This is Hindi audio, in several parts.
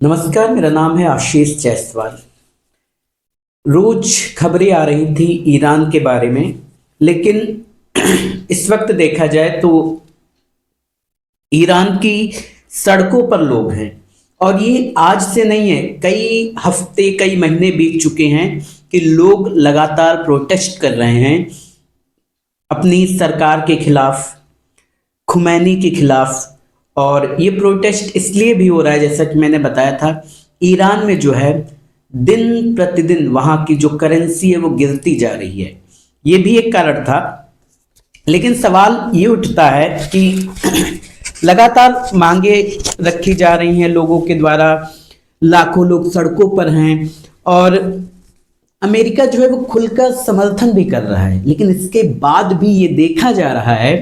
नमस्कार, मेरा नाम है आशीष जायसवाल। रोज खबरें आ रही थी ईरान के बारे में, लेकिन इस वक्त देखा जाए तो ईरान की सड़कों पर लोग हैं। और ये आज से नहीं है, कई हफ्ते कई महीने बीत चुके हैं कि लोग लगातार प्रोटेस्ट कर रहे हैं अपनी सरकार के खिलाफ, खुमैनी के खिलाफ। और ये प्रोटेस्ट इसलिए भी हो रहा है, जैसा कि मैंने बताया था, ईरान में जो है दिन प्रतिदिन वहां की जो करेंसी है वो गिरती जा रही है। ये भी एक कारण था। लेकिन सवाल ये उठता है कि लगातार मांगे रखी जा रही हैं लोगों के द्वारा, लाखों लोग सड़कों पर हैं और अमेरिका जो है वो खुलकर समर्थन भी कर रहा है। लेकिन इसके बाद भी ये देखा जा रहा है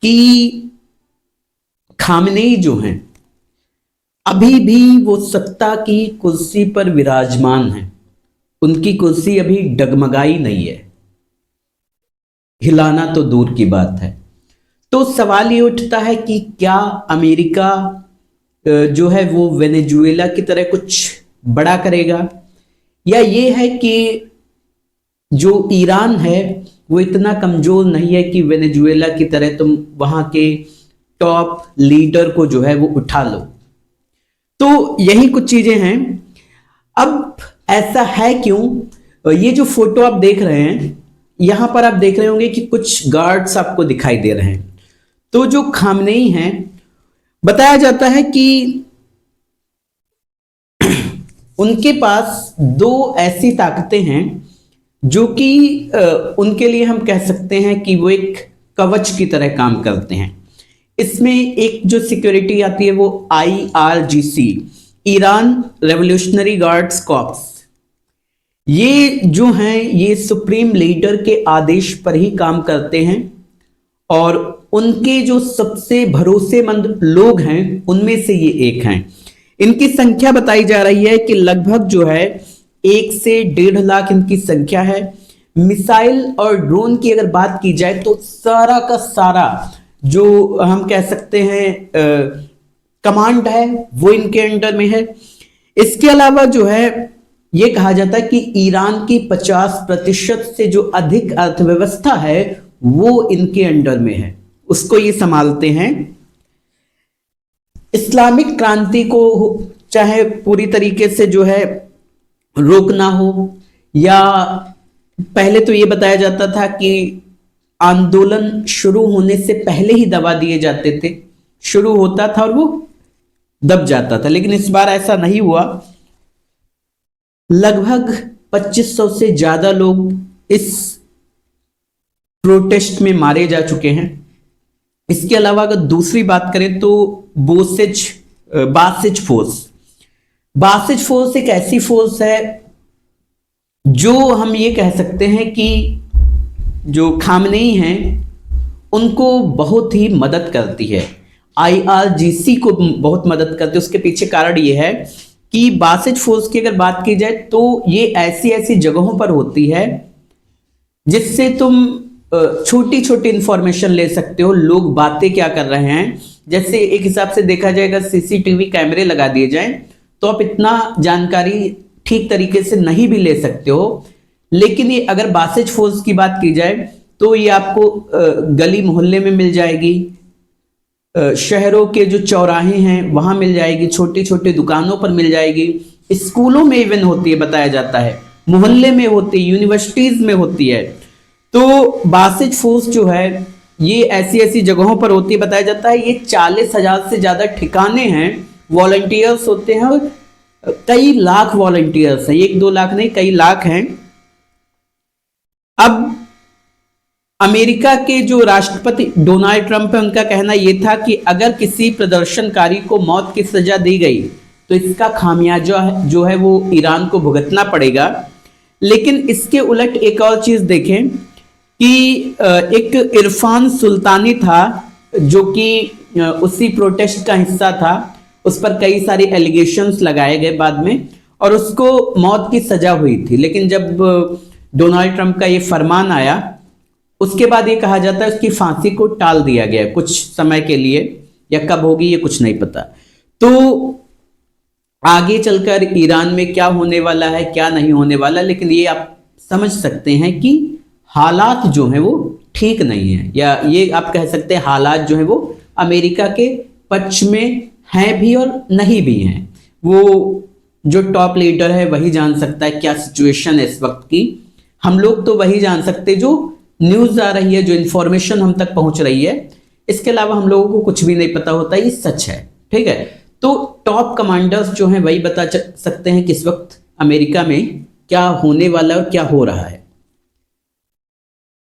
कि खामनेई जो हैं अभी भी वो सत्ता की कुर्सी पर विराजमान हैं। उनकी कुर्सी अभी डगमगाई नहीं है, हिलाना तो दूर की बात है। तो सवाल ये उठता है कि क्या अमेरिका जो है वो वेनेजुएला की तरह कुछ बड़ा करेगा, या ये है कि जो ईरान है वो इतना कमजोर नहीं है कि वेनेजुएला की तरह तुम वहां के टॉप लीडर को जो है वो उठा लो। तो यही कुछ चीजें हैं। अब ऐसा है क्यों? ये जो फोटो आप देख रहे हैं, यहां पर आप देख रहे होंगे कि कुछ गार्ड्स आपको दिखाई दे रहे हैं। तो जो खामनेई हैं, बताया जाता है कि उनके पास दो ऐसी ताकतें हैं जो कि उनके लिए हम कह सकते हैं कि वो एक कवच की तरह काम करते हैं। इसमें एक जो सिक्योरिटी आती है वो IRGC, Iran revolutionary guards corps. ये जो हैं ये सुप्रीम लीडर के आदेश पर ही काम करते हैं और उनके जो सबसे भरोसेमंद लोग हैं उनमें से ये एक हैं। इनकी संख्या बताई जा रही है कि लगभग जो है 1 से 1.5 लाख इनकी संख्या है। मिसाइल और ड्रोन की अगर बात की जाए तो सारा का सारा जो हम कह सकते हैं कमांड है वो इनके अंडर में है। इसके अलावा जो है ये कहा जाता है कि ईरान की 50% से जो अधिक अर्थव्यवस्था है वो इनके अंडर में है, उसको ये संभालते हैं। इस्लामिक क्रांति को चाहे पूरी तरीके से जो है रोकना हो, या पहले तो ये बताया जाता था कि आंदोलन शुरू होने से पहले ही दबा दिए जाते थे, शुरू होता था और वो दब जाता था। लेकिन इस बार ऐसा नहीं हुआ। लगभग 2500 से ज्यादा लोग इस प्रोटेस्ट में मारे जा चुके हैं। इसके अलावा अगर दूसरी बात करें तो बासिज फोर्स एक ऐसी फोर्स है जो हम ये कह सकते हैं कि जो खामनेई हैं उनको बहुत ही मदद करती है, IRGC को बहुत मदद करती है। उसके पीछे कारण ये है कि बासिज फोर्स की अगर बात की जाए तो ये ऐसी ऐसी जगहों पर होती है जिससे तुम छोटी छोटी इंफॉर्मेशन ले सकते हो, लोग बातें क्या कर रहे हैं। जैसे एक हिसाब से देखा जाएगा, CCTV कैमरे लगा दिए जाएं तो आप इतना जानकारी ठीक तरीके से नहीं भी ले सकते हो। लेकिन ये अगर बासिज फोर्स की बात की जाए तो ये आपको गली मोहल्ले में मिल जाएगी, शहरों के जो चौराहे हैं वहां मिल जाएगी, छोटी छोटी दुकानों पर मिल जाएगी, स्कूलों में इवन होती है, बताया जाता है मोहल्ले में होती है, यूनिवर्सिटीज में होती है। तो बासिज फोर्स जो है ये ऐसी ऐसी जगहों पर होती है। बताया जाता है ये 40,000 से ज्यादा ठिकाने हैं, वॉलंटियर्स होते हैं और कई लाख वॉलंटियर्स हैं, 1-2 लाख नहीं, कई लाख हैं। अब अमेरिका के जो राष्ट्रपति डोनाल्ड ट्रंप है, उनका कहना यह था कि अगर किसी प्रदर्शनकारी को मौत की सजा दी गई तो इसका खामियाजा जो है वो ईरान को भुगतना पड़ेगा। लेकिन इसके उलट एक और चीज देखें कि एक इरफान सुल्तानी था जो कि उसी प्रोटेस्ट का हिस्सा था। उस पर कई सारे एलिगेशंस लगाए गए बाद में और उसको मौत की सजा हुई थी। लेकिन जब डोनाल्ड ट्रंप का ये फरमान आया उसके बाद ये कहा जाता है उसकी फांसी को टाल दिया गया कुछ समय के लिए, या कब होगी ये कुछ नहीं पता। तो आगे चलकर ईरान में क्या होने वाला है क्या नहीं होने वाला, लेकिन ये आप समझ सकते हैं कि हालात जो हैं वो ठीक नहीं है, या ये आप कह सकते हैं हालात जो हैं वो अमेरिका के पक्ष में हैं भी और नहीं भी हैं। वो जो टॉप लीडर है वही जान सकता है क्या सिचुएशन है इस वक्त की। हम लोग तो वही जान सकते जो न्यूज़ आ रही है, जो इंफॉर्मेशन हम तक पहुंच रही है। इसके अलावा हम लोगों को कुछ भी नहीं पता होता, ये सच है, ठीक है। तो टॉप कमांडर्स जो हैं वही बता सकते हैं कि इस वक्त अमेरिका में क्या होने वाला है और क्या हो रहा है।